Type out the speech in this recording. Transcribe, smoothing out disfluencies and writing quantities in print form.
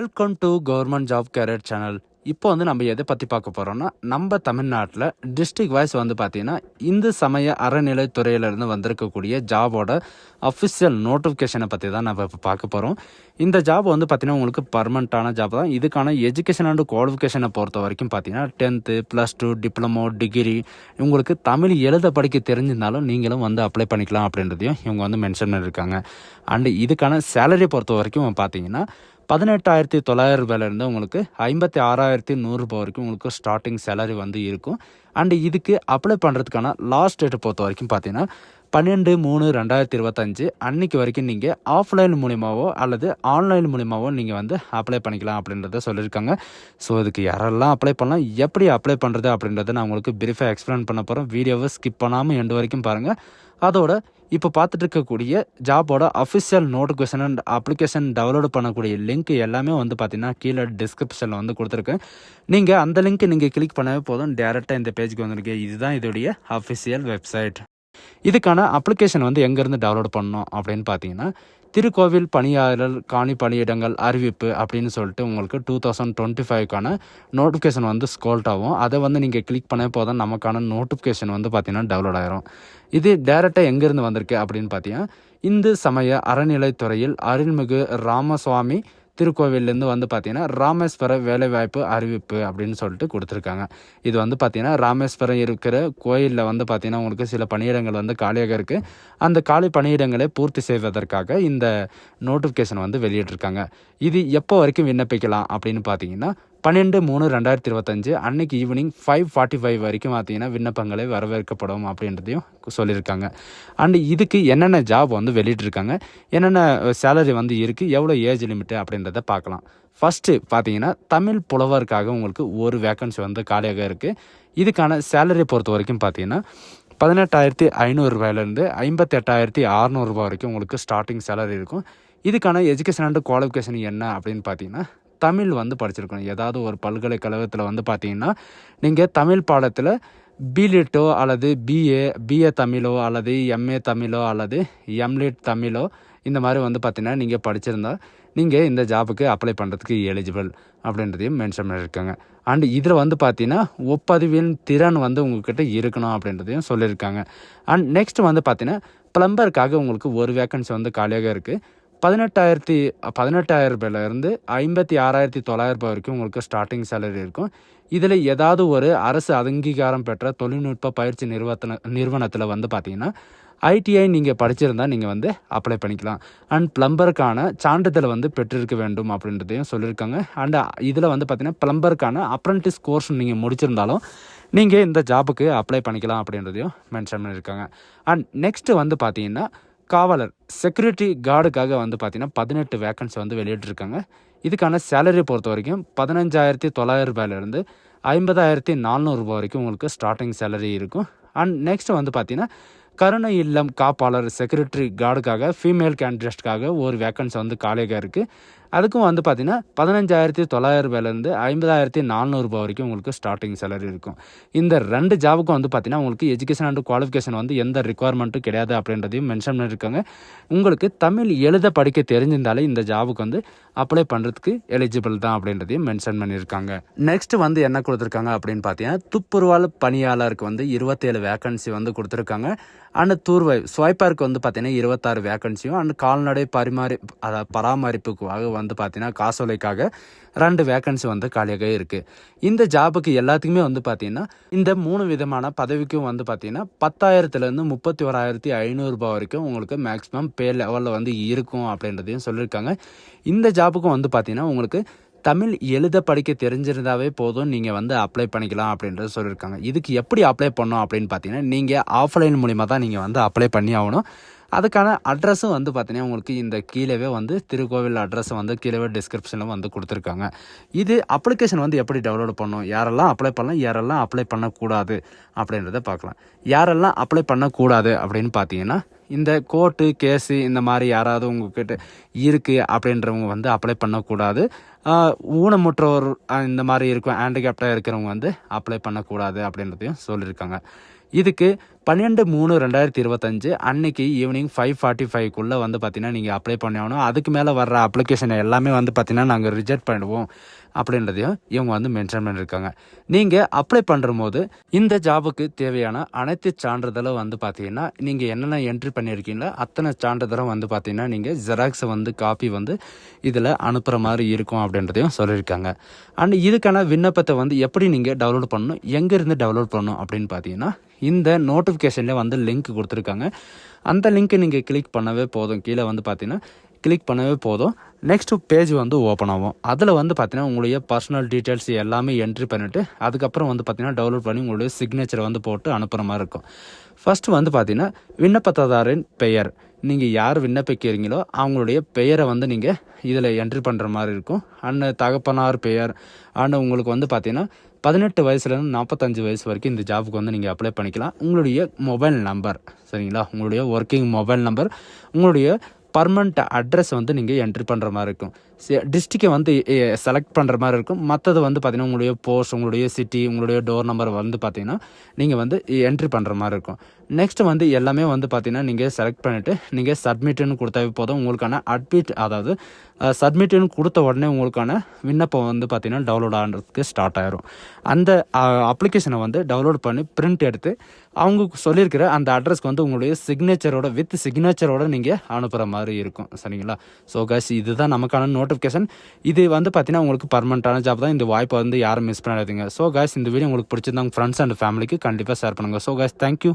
Welcome to government job career channel. இப்போ நம்ம எதை பற்றி பார்க்க போகிறோம்னா, நம்ம தமிழ்நாட்டில் டிஸ்ட்ரிக்ட் வைஸ் பார்த்தீங்கன்னா இந்து சமய அறநிலைத்துறையிலேருந்து வந்திருக்கக்கூடிய ஜாபோட அஃபிஷியல் நோட்டிஃபிகேஷனை பற்றி தான் நம்ம இப்போ பார்க்க போகிறோம். இந்த ஜாப் பார்த்தீங்கன்னா உங்களுக்கு பர்மனண்ட்டான ஜாப் தான். இதுக்கான எஜுகேஷன் அண்ட் குவாலிஃபிகேஷனை பொறுத்த வரைக்கும் பார்த்தீங்கன்னா 10th +2 டிப்ளமோ டிகிரி உங்களுக்கு தமிழ் எழுத படிக்க தெரிஞ்சிருந்தாலும் நீங்களும் அப்ளை பண்ணிக்கலாம் அப்படின்றதையும் இவங்க மென்ஷன் பண்ணியிருக்காங்க. அண்டு இதுக்கான சேலரி பொறுத்த வரைக்கும் பார்த்தீங்கன்னா 18,900 ரூபாயிலேருந்து உங்களுக்கு 56,100 ரூபாய் வரைக்கும் உங்களுக்கு ஸ்டார்டிங் சேலரி இருக்கும். அண்டு இதுக்கு அப்ளை பண்ணுறதுக்கான லாஸ்ட் டேட்டை பொறுத்த வரைக்கும் பார்த்தீங்கன்னா 12/3/2025 அன்னைக்கு வரைக்கும் நீங்கள் ஆஃப்லைன் மூலிமாவோ அல்லது ஆன்லைன் மூலிமாவோ நீங்கள் அப்ளை பண்ணிக்கலாம் அப்படின்றத சொல்லியிருக்காங்க. ஸோ இதுக்கு யாரெல்லாம் அப்ளை பண்ணலாம், எப்படி அப்ளை பண்ணுறது அப்படின்றத நான் உங்களுக்கு பிரீஃபாக எக்ஸ்பிளைன் பண்ண போகிறேன். வீடியோவை ஸ்கிப் பண்ணாமல் எண்டு வரைக்கும் பாருங்கள். அதோட இப்போ பார்த்துட்டு இருக்கக்கூடிய ஜாபோட official notification and application download பண்ணக்கூடிய லிங்க் எல்லாமே பார்த்தீங்கன்னா கீழே டிஸ்கிரிப்ஷனில் கொடுத்துருக்கேன். நீங்கள் அந்த லிங்க் நீங்கள் கிளிக் பண்ணவே போதும், டேரெக்டாக இந்த பேஜுக்கு வந்துருக்கு. இதுதான் இதோடைய அஃபிஷியல் வெப்சைட். இதுக்கான அப்ளிகேஷன் எங்கேருந்து டவுன்லோட் பண்ணணும் அப்படின்னு பார்த்தீங்கன்னா, திருக்கோவில் பணியாளர் காணி பணியிடங்கள் அறிவிப்பு அப்படின்னு சொல்லிட்டு உங்களுக்கு 2025க்கான நோட்டிஃபிகேஷன் ஸ்க்ரோல் ஆகும். அதை நீங்கள் கிளிக் பண்ண போதும் நமக்கான நோட்டிஃபிகேஷன் பார்த்தீங்கன்னா டவுன்லோட் ஆயிரும். இது டேரெக்டாக எங்கேருந்து வந்திருக்கு அப்படின்னு பார்த்தீங்கன்னா, இந்து சமய அறநிலைத்துறையில் அருள்மிகு ராமசுவாமி திருக்கோவிலேருந்து பார்த்தீங்கன்னா ராமேஸ்வர வேலைவாய்ப்பு அறிவிப்பு அப்படின்னு சொல்லிட்டு கொடுத்துருக்காங்க. இது பார்த்தீங்கன்னா ராமேஸ்வரம் இருக்கிற கோயிலில் பார்த்தீங்கன்னா உங்களுக்கு சில பணியிடங்கள் காலியாக இருக்குது. அந்த காலி பணியிடங்களை பூர்த்தி செய்வதற்காக இந்த நோட்டிஃபிகேஷன் வெளியிட்டிருக்காங்க. இது எப்போ வரைக்கும் விண்ணப்பிக்கலாம் அப்படின்னு பார்த்தீங்கன்னா 12/3/2025 அன்னைக்கு ஈவினிங் 5:45 வரைக்கும் பார்த்தீங்கன்னா விண்ணப்பங்களை வரவேற்கப்படும் அப்படின்றதையும் சொல்லியிருக்காங்க. அண்டு இதுக்கு என்னென்ன ஜாப் வெளியிட்டிருக்காங்க, என்னென்ன சேலரி இருக்குது, எவ்வளோ ஏஜ் லிமிட்டு அப்படின்றத பார்க்கலாம். ஃபஸ்ட்டு பார்த்தீங்கன்னா தமிழ் புலவருக்காக உங்களுக்கு ஒரு வேக்கன்சி காலியாக இருக்குது. இதுக்கான சேலரி பொறுத்த வரைக்கும் பார்த்தீங்கன்னா 18,500 ரூபாயிலேருந்து 58,600 ரூபாய் வரைக்கும் உங்களுக்கு ஸ்டார்டிங் சேலரி இருக்கும். இதுக்கான எஜுகேஷன் அண்ட் குவாலிஃபிகேஷன் என்ன அப்படின்னு பார்த்தீங்கன்னா, தமிழ் படிச்சிருக்கணும். ஏதாவது ஒரு பல்கலைக்கழகத்தில் பார்த்தீங்கன்னா நீங்கள் தமிழ் பாடத்தில் பிலிட்டோ அல்லது பிஏ தமிழோ அல்லது எம்ஏ தமிழோ அல்லது எம்லிட் தமிழோ இந்த மாதிரி பார்த்தீங்கன்னா நீங்கள் படிச்சிருந்தா நீங்கள் இந்த ஜாபுக்கு அப்ளை பண்ணுறதுக்கு எலிஜிபிள் அப்படின்றதையும் மென்ஷன் பண்ணியிருக்காங்க. அண்ட் இதில் பார்த்தீங்கன்னா ஒப்பதிவின் திறன் உங்கள்கிட்ட இருக்கணும் அப்படின்றதையும் சொல்லியிருக்காங்க. அண்ட் நெக்ஸ்ட் பார்த்தீங்கன்னா ப்ளம்பருக்காக உங்களுக்கு ஒரு வேக்கன்சி காலியாக இருக்குது. 18,000 ரூபாயிலேருந்து 56,900 ரூபாய் வரைக்கும் உங்களுக்கு ஸ்டார்டிங் சேலரி இருக்கும். இதில் ஏதாவது ஒரு அரசு அங்கீகாரம் பெற்ற தொழில்நுட்ப பயிற்சி நிறுவனத்தில் பார்த்தீங்கன்னா ஐடிஐ நீங்கள் படிச்சிருந்தா நீங்கள் அப்ளை பண்ணிக்கலாம். அண்ட் ப்ளம்பருக்கான சான்றிதழ் பெற்றிருக்க வேண்டும் அப்படின்றதையும் சொல்லியிருக்காங்க. அண்ட் இதில் பார்த்தீங்கன்னா ப்ளம்பருக்கான அப்ரண்டிஸ் கோர்ஸ் நீங்கள் முடிச்சிருந்தாலும் நீங்கள் இந்த ஜாபுக்கு அப்ளை பண்ணிக்கலாம் அப்படின்றதையும் மென்ஷன் பண்ணியிருக்காங்க. அண்ட் நெக்ஸ்ட்டு பார்த்தீங்கன்னா காவலர் செக்யூரிட்டி கார்டுக்காக பார்த்தீங்கன்னா 18 வேக்கன்சி வெளியிட்டிருக்காங்க. இதுக்கான சேலரி பொறுத்த வரைக்கும் 15,900 ரூபாயிலேருந்து 50,400 ரூபாய் வரைக்கும் உங்களுக்கு ஸ்டார்டிங் சேலரி இருக்கும். அண்ட் நெக்ஸ்ட் பார்த்தீங்கன்னா கருணை இல்லம் காப்பாளர் செக்யூரிட்டி கார்டுக்காக ஃபீமேல் கேண்டிடேட்ஸ்க்காக ஒரு வேக்கன்சி காலியாக இருக்குது. அதுக்கும் பார்த்தீங்கன்னா 15,900 ரூபாயிலேருந்து 50,400 ரூபாய் வரைக்கும் உங்களுக்கு ஸ்டார்டிங் சேலரி இருக்கும். இந்த 2 ஜாபுக்கும் பார்த்தீங்கன்னா உங்களுக்கு எஜுகேஷன் அண்ட் குவாலிஃபிகேஷன் எந்த ரிக்குவயர்மெண்ட்டும் கிடையாது அப்படின்றதையும் மென்ஷன் பண்ணியிருக்காங்க. உங்களுக்கு தமிழ் எழுத படிக்க தெரிஞ்சிருந்தாலே இந்த ஜாபுக்கு அப்ளை பண்ணுறதுக்கு எலிஜிபிள் தான் அப்படின்றதையும் மென்ஷன் பண்ணியிருக்காங்க. நெக்ஸ்ட் என்ன கொடுத்துருக்காங்க அப்படின்னு பார்த்தீங்கன்னா துப்புரவால் பணியாளருக்கு 27 வேக்கன்சி கொடுத்துருக்காங்க. அண்ட் தூர்வாய் ஸ்வைப்பருக்கு பார்த்தீங்கன்னா 26 வேக்கன்சியும் அண்ட் கால்நடை பராமரிப்புக்காக பார்த்தீங்கன்னா காசோலைக்காக 2 வேக்கன்சி காலியாக இருக்குது. இந்த ஜாபுக்கு எல்லாத்துக்குமே பார்த்தீங்கன்னா இந்த 3 விதமான பதவிக்கும் பார்த்தீங்கன்னா 10,000லேருந்து 31,500 ரூபாய் வரைக்கும் உங்களுக்கு மேக்ஸிமம் பே லெவலில் இருக்கும் அப்படின்றதையும் சொல்லியிருக்காங்க. இந்த ஜாபுக்கும் பார்த்தீங்கன்னா உங்களுக்கு தமிழ் எழுத படிக்க தெரிஞ்சிருந்தாவே போதும், நீங்கள் அப்ளை பண்ணிக்கலாம் அப்படின்றது சொல்லியிருக்காங்க. இதுக்கு எப்படி அப்ளை பண்ணணும் அப்படின்னு பார்த்தீங்கன்னா நீங்கள் ஆஃப்லைன் மூலிமா தான் நீங்கள் அப்ளை பண்ணி ஆகணும். அதுக்கான அட்ரஸும் பார்த்தீங்கன்னா உங்களுக்கு இந்த கீழவே திருக்கோவில் அட்ரஸ் கீழவே டிஸ்கிரிப்ஷனில் கொடுத்துருக்காங்க. இது அப்ளிகேஷன் எப்படி டவுன்லோட் பண்ணணும், யாரெல்லாம் அப்ளை பண்ணலாம், யாரெல்லாம் அப்ளை பண்ணக்கூடாது அப்படின்றத பார்க்கலாம். யாரெல்லாம் அப்ளை பண்ணக்கூடாது அப்படின்னு பார்த்தீங்கன்னா இந்த கோர்ட்டு கேஸு இந்த மாதிரி யாராவது உங்ககிட்ட இருக்குது அப்படின்றவங்க அப்ளை பண்ணக்கூடாது. ஊனமுற்றோர் இந்த மாதிரி இருக்கும் ஹேண்டிகேப்டாக இருக்கிறவங்க அப்ளை பண்ணக்கூடாது அப்படின்றதையும் சொல்லியிருக்காங்க. இதுக்கு 12/3/2025 அன்னைக்கு ஈவினிங் 5:45க்குள்ளே வந்து பார்த்தீங்கன்னா நீங்கள் அப்ளை பண்ணி ஆகணும். அதுக்கு மேலே வர்ற அப்ளிகேஷனை எல்லாமே வந்து பார்த்தீங்கன்னா நாங்கள் ரிஜெக்ட் பண்ணிடுவோம் அப்படின்றதையும் இவங்க வந்து மென்ஷன் பண்ணியிருக்காங்க. நீங்கள் அப்ளை பண்ணும்போது இந்த ஜாபுக்கு தேவையான அனைத்து சான்றிதழும் வந்து பார்த்தீங்கன்னா நீங்கள் என்னென்ன என்ட்ரி பண்ணியிருக்கீங்களோ அத்தனை சான்றிதழும் வந்து பார்த்தீங்கன்னா நீங்கள் ஜெராக்ஸை வந்து காப்பி வந்து இதில் அனுப்புகிற மாதிரி இருக்கும் அப்படின்றதையும் சொல்லியிருக்காங்க. அண்ட் இதுக்கான விண்ணப்பத்தை வந்து எப்படி நீங்கள் டவுன்லோட் பண்ணணும், எங்கேருந்து டவுன்லோட் பண்ணணும் அப்படின்னு பார்த்தீங்கன்னா இந்த நோட்டிஃபிகேஷன்லேயே வந்து லிங்க் கொடுத்துருக்காங்க. அந்த லிங்க்கை நீங்கள் கிளிக் பண்ணவே போதும். கீழே வந்து பார்த்தீங்கன்னா கிளிக் பண்ணவே போதும். நெக்ஸ்ட்டு பேஜ் வந்து ஓப்பன் ஆகும். அதில் வந்து பார்த்தீங்கன்னா உங்களுடைய பர்சனல் டீட்டெயில்ஸ் எல்லாமே என்ட்ரி பண்ணிவிட்டு அதுக்கப்புறம் வந்து பார்த்தீங்கன்னா டவுன்லோட் பண்ணி உங்களுடைய சிக்னேச்சரை வந்து போட்டு அனுப்புகிற மாதிரி இருக்கும். ஃபஸ்ட்டு வந்து பார்த்தீங்கன்னா விண்ணப்பதாரரின் பெயர், நீங்கள் யார் விண்ணப்பிக்கிறீங்களோ அவங்களுடைய பெயரை வந்து நீங்கள் இதில் என்ட்ரி பண்ணுற மாதிரி இருக்கும். அண்ட் தகப்பனார் பெயர் அண்ட் உங்களுக்கு வந்து பார்த்தீங்கன்னா 18 வயசுலேருந்து 45 வயசு வரைக்கும் இந்த ஜாபுக்கு வந்து நீங்கள் அப்ளை பண்ணிக்கலாம். உங்களுடைய மொபைல் நம்பர், சரிங்களா, உங்களுடைய ஒர்க்கிங் மொபைல் நம்பர், உங்களுடைய பர்மனண்ட் அட்ரஸ் வந்து நீங்கள் என்ட்ரி பண்ணுற மாதிரி இருக்கும். டிஸ்ட்ரிக்டை வந்து செலக்ட் பண்ணுற மாதிரி இருக்கும். மற்றது வந்து பார்த்தீங்கன்னா உங்களுடைய போஸ்ட், உங்களுடைய சிட்டி, உங்களுடைய டோர் நம்பர் வந்து பார்த்தீங்கன்னா நீங்கள் வந்து என்ட்ரி பண்ணுற மாதிரி இருக்கும். நெக்ஸ்ட் வந்து எல்லாமே வந்து பார்த்தீங்கன்னா நீங்கள் செலக்ட் பண்ணிவிட்டு நீங்கள் சப்மிட்டுன்னு கொடுத்தாவே போதும். உங்களுக்கான அட்மிட், அதாவது சப்மிட்டுன்னு கொடுத்த உடனே உங்களுக்கான விண்ணப்பம் வந்து பார்த்தீங்கன்னா டவுன்லோட் ஆகிறதுக்கு ஸ்டார்ட் ஆயிரும். அந்த அப்ளிகேஷனை வந்து டவுன்லோட் பண்ணி பிரிண்ட் எடுத்து அவங்க சொல்லியிருக்கிற அந்த அட்ரஸ்க்கு வந்து உங்களுடைய வித் சிக்னேச்சரோட நீங்கள் அனுப்புகிற மாதிரி இருக்கும். சரிங்களா? ஸோ கைஸ், இதுதான் நமக்கான நோட்டிஃபிகேஷன். இது வந்து பார்த்தீங்கன்னா உங்களுக்கு பர்மனெண்ட்டான ஜாப் தான். இந்த வாய்ப்பை வந்து யாரும் மிஸ் பண்ணாதீங்க. ஸோ கைஸ், இந்த வீடியோ உங்களுக்கு பிடிச்சிருந்தாங்க ஃப்ரெண்ட்ஸ் அண்ட் ஃபேமிலிக்கு கண்டிப்பாக ஷேர் பண்ணுங்கள். So guys, thank you.